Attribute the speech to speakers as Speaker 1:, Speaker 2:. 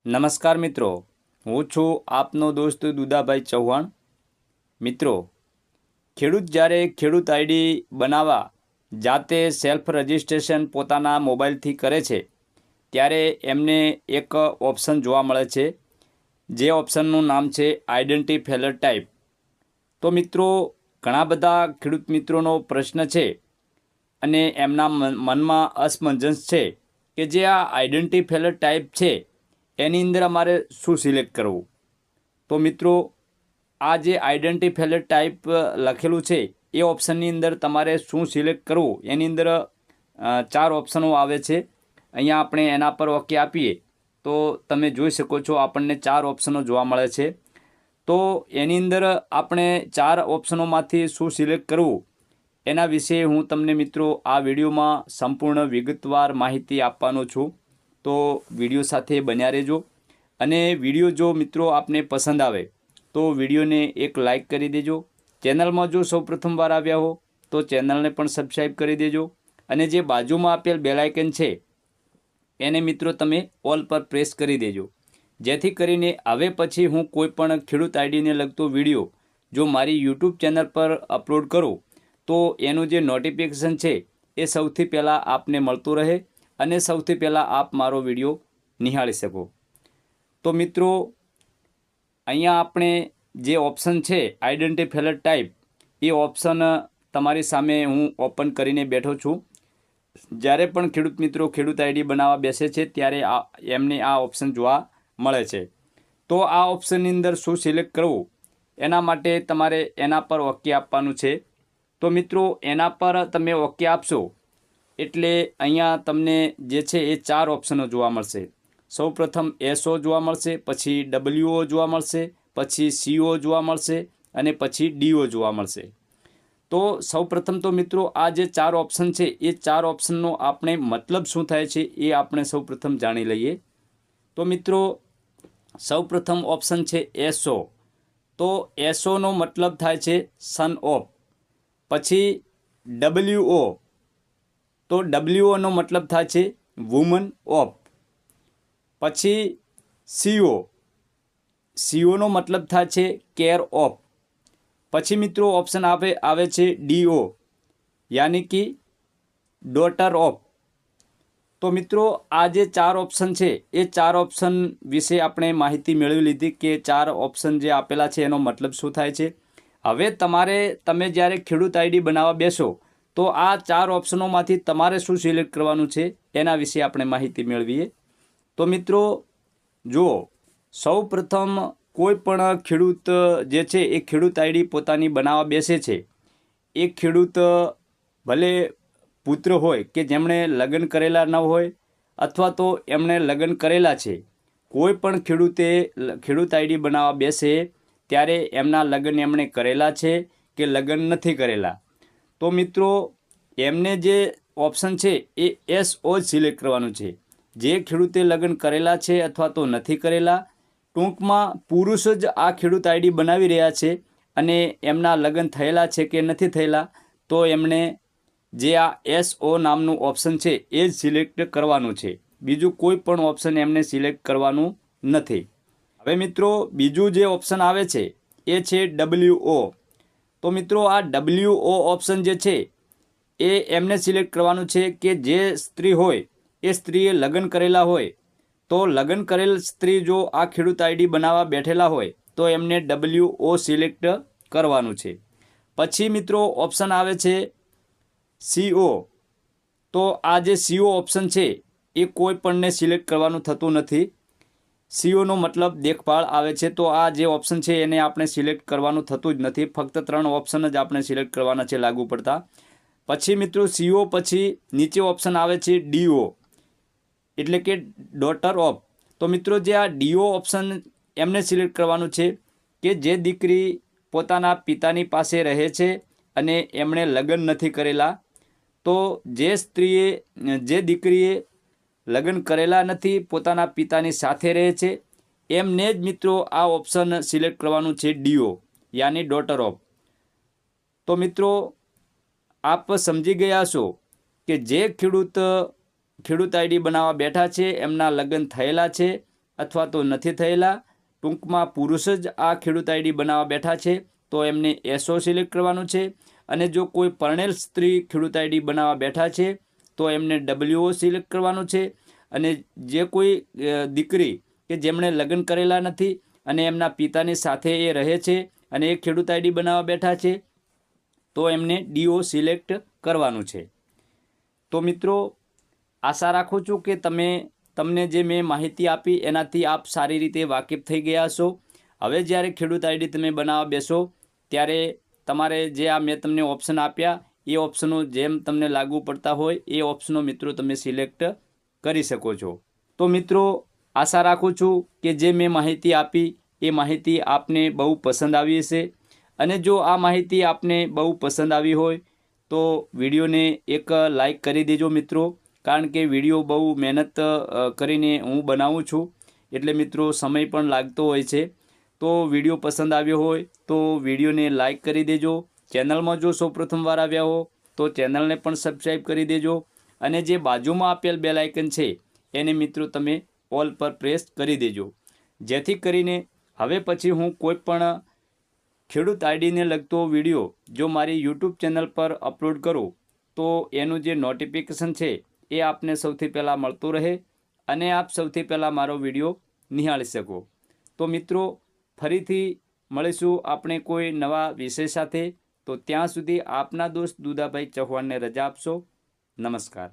Speaker 1: નમસ્કાર મિત્રો, હું છું આપનો દોસ્ત દુદાભાઈ ચૌહાણ। મિત્રો, ખેડૂત જ્યારે ખેડૂત આઈડી બનાવવા જાતે સેલ્ફ રજિસ્ટ્રેશન પોતાના મોબાઈલથી કરે છે ત્યારે એમને એક ઓપ્શન જોવા મળે છે, જે ઓપ્શનનું નામ છે આઈડેન્ટિટી ફેલર ટાઈપ। તો મિત્રો, ઘણા બધા ખેડૂત મિત્રોનો પ્રશ્ન છે અને એમના મનમાં અસમંજસ છે કે જે આ આઈડેન્ટિટી ફેલર ટાઈપ છે એની અંદર અમારે શું સિલેક્ટ કરવું। તો મિત્રો, આ જે આઈડેન્ટિટી ફેલર ટાઈપ લખેલું છે એ ઓપ્શનની અંદર તમારે શું સિલેક્ટ કરવું એની અંદર 4 ઓપ્શનો આવે છે। અહીંયા આપણે એના પર ઓકે આપીએ તો તમે જોઈ શકો છો આપણને 4 ઓપ્શનો જોવા મળે છે। તો એની અંદર આપણે 4 ઓપ્શનોમાંથી શું સિલેક્ટ કરવું એના વિશે હું તમને મિત્રો આ વિડીયોમાં સંપૂર્ણ વિગતવાર માહિતી આપવાનો છું। તો વિડીયો સાથે બન્યા રહેજો અને વિડીયો જો મિત્રો આપને પસંદ આવે તો વિડીયોને એક લાઇક કરી દેજો। ચેનલમાં જો સૌપ્રથમ વાર આવ્યા હો તો ચેનલને પણ સબસ્ક્રાઈબ કરી દેજો અને જે બાજુમાં આપેલ બેલ આઇકન છે એને મિત્રો તમે ઓલ પર પ્રેસ કરી દેજો, જેથી કરીને હવે પછી હું કોઈ પણ ખેડૂત આઈડીને લગતો વિડીયો જો મારી યુટ્યુબ ચેનલ પર અપલોડ કરું તો એનું જે નોટિફિકેશન છે એ સૌથી પહેલાં આપને મળતું રહે અને સૌથી પહેલાં આપ મારો વિડીયો નિહાળી શકો। તો મિત્રો, અહીંયા આપણે જે ઓપ્શન છે આઈડેન્ટિટી ફેલર ટાઈપ એ ઓપ્શન તમારી સામે હું ઓપન કરીને બેઠો છું। જ્યારે પણ ખેડૂત મિત્રો ખેડૂત આઈડી બનાવવા બેસે છે ત્યારે એમને આ ઓપ્શન જોવા મળે છે। તો આ ઓપ્શનની અંદર શું સિલેક્ટ કરવું એના માટે તમારે એના પર ઓકે આપવાનું છે। તો મિત્રો, એના પર તમે ઓકે આપશો એટલે અહીંયા તમને જે છે એ 4 ઓપ્શનો જોવા મળશે। સૌપ્રથમ SO જોવા મળશે, પછી WO જોવા મળશે, પછી CO જોવા મળશે અને પછી DO જોવા મળશે। તો સૌપ્રથમ તો મિત્રો આ જે 4 ઓપ્શન છે એ 4 ઓપ્શનનો આપણે મતલબ શું થાય છે એ આપણે સૌપ્રથમ જાણી લઈએ। તો મિત્રો, સૌપ્રથમ ઓપ્શન છે SO। તો SOનો મતલબ થાય છે સન ઓફ। પછી WO, તો WOનો મતલબ થાય છે વુમન ઓફ। પછી COનો મતલબ થાય છે કેર ઓફ। પછી મિત્રો ઓપ્શન આવે છે DO, યાની કે ડોટર ઓફ। તો મિત્રો, આ જે 4 ઓપ્શન છે એ 4 ઓપ્શન વિશે આપણે માહિતી મેળવી લીધી કે 4 ઓપ્શન જે આપેલા છે એનો મતલબ શું થાય છે। હવે તમે જ્યારે ખેડૂત આઈડી બનાવવા બેસો તો આ 4 ઓપ્શનોમાંથી તમારે શું સિલેક્ટ કરવાનું છે એના વિશે આપણે માહિતી મેળવીએ। તો મિત્રો જુઓ, સૌ પ્રથમ કોઈ પણ ખેડૂત જે છે એ ખેડૂત આઈડી પોતાની બનાવવા બેસે છે, એ ખેડૂત ભલે પુત્ર હોય કે જેમણે લગ્ન કરેલા ન હોય અથવા તો એમણે લગ્ન કરેલા છે, કોઈ પણ ખેડૂતે ખેડૂત આઈડી બનાવવા બેસે ત્યારે એમના લગ્ન એમણે કરેલા છે કે લગ્ન નથી કરેલા, તો મિત્રો એમને જે ઓપ્શન છે એ SO જ સિલેક્ટ કરવાનું છે। જે ખેડૂતે લગ્ન કરેલા છે અથવા તો નથી કરેલા, ટૂંકમાં પુરુષ જ આ ખેડૂત આઈડી બનાવી રહ્યા છે અને એમના લગ્ન થયેલા છે કે નથી થયેલા, તો એમણે જે આ SO નામનું ઓપ્શન છે એ જ સિલેક્ટ કરવાનું છે। બીજું કોઈ પણ ઓપ્શન એમને સિલેક્ટ કરવાનું નથી। હવે મિત્રો બીજું જે ઓપ્શન આવે છે એ છે WO। તો મિત્રો આ WO ઓપ્શન જે છે એ એમને સિલેક્ટ કરવાનું છે કે જે સ્ત્રી હોય એ સ્ત્રીએ લગ્ન કરેલા હોય, તો લગ્ન કરેલ સ્ત્રી જો આ ખેડૂત આઈડી બનાવવા બેઠેલા હોય તો એમને WO સિલેક્ટ કરવાનું છે। પછી મિત્રો ઓપ્શન આવે છે CO। તો આ જે CO ઓપ્શન છે એ કોઈ પણને સિલેક્ટ કરવાનું થતું નથી। COનો મતલબ દેખભાળ આવે છે, તો આ જે ઓપ્શન છે એને આપણે સિલેક્ટ કરવાનું થતું જ નથી। ફક્ત 3 ઓપ્શન જ આપણે સિલેક્ટ કરવાના છે લાગુ પડતા। પછી મિત્રો CO પછી નીચે ઓપ્શન આવે છે DO, એટલે કે ડોટર ઓફ। તો મિત્રો જે આ DO ઓપ્શન એમને સિલેક્ટ કરવાનું છે કે જે દીકરી પોતાના પિતાની પાસે રહે છે અને એમણે લગ્ન નથી કરેલા, તો જે દીકરીએ લગ્ન કરેલા નથી, પોતાના પિતાની સાથે રહે છે, એમને જ મિત્રો આ ઓપ્શન સિલેક્ટ કરવાનું છે DO, યાની ડોટર ઓફ। તો મિત્રો આપ સમજી ગયા છો કે જે ખેડૂત આઈડી બનાવવા બેઠા છે, એમના લગ્ન થયેલા છે અથવા તો નથી થયેલા, ટૂંકમાં પુરુષ જ આ ખેડૂત આઈડી બનાવવા બેઠા છે, તો એમને એસો સિલેક્ટ કરવાનું છે. અને જો કોઈ પરણેલ સ્ત્રી ખેડૂત આઈડી બનાવવા બેઠા છે તો એમને WO સિલેક્ટ કરવાનું છે. અને જે કોઈ દીકરી કે જેમણે લગ્ન કરેલા નથી અને એમના પિતાની સાથે એ રહે છે અને એ ખેડૂત આઈડી બનાવવા બેઠા છે તો એમને DO સિલેક્ટ કરવાનું છે. તો મિત્રો, આશા રાખું છું કે તમને જે મેં માહિતી આપી એનાથી આપ સારી રીતે વાકેફ થઈ ગયા હશો. હવે જ્યારે ખેડૂત આઈડી તમે બનાવવા બેસો ત્યારે તમારે જે આ મેં તમને ઓપ્શન આપ્યા એ ઓપ્શનો જેમ તમને લાગુ પડતા હોય એ ઓપ્શનો મિત્રો તમે સિલેક્ટ કરી શકો છો. તો મિત્રો, આશા રાખું છું કે જે મેં માહિતી આપી એ માહિતી આપને બહુ પસંદ આવી હશે. અને જો આ માહિતી આપને બહુ પસંદ આવી હોય તો વિડીયોને એક લાઈક કરી દેજો મિત્રો, કારણ કે વિડીયો બહુ મહેનત કરીને હું બનાવું છું એટલે મિત્રો સમય પણ લાગતો હોય છે. તો વિડીયો પસંદ આવ્યો હોય તો વિડીયોને લાઈક કરી દેજો. ચેનલમાં જો સૌ પ્રથમવાર આવ્યા હો તો ચેનલને પણ સબસ્ક્રાઈબ કરી દેજો. અને જે બાજુમાં આપેલ બેલ આઇકન છે એને મિત્રો તમે ઓલ પર પ્રેસ કરી દેજો, જેથી કરીને હવે પછી હું કોઈ પણ ખેડૂત આઈડીને લગતો વિડીયો જો મારી યુટ્યુબ ચેનલ પર અપલોડ કરું તો એનું જે નોટિફિકેશન છે એ આપને સૌથી પહેલાં મળતું રહે અને આપ સૌથી પહેલાં મારો વિડીયો નિહાળી શકો. તો મિત્રો, ફરીથી મળીશું આપણે કોઈ નવા વિષય સાથે. તો ત્યાં સુધી આપના દોસ્ત દુદાભાઈ ચૌહાણને રજા આપશો. નમસ્કાર.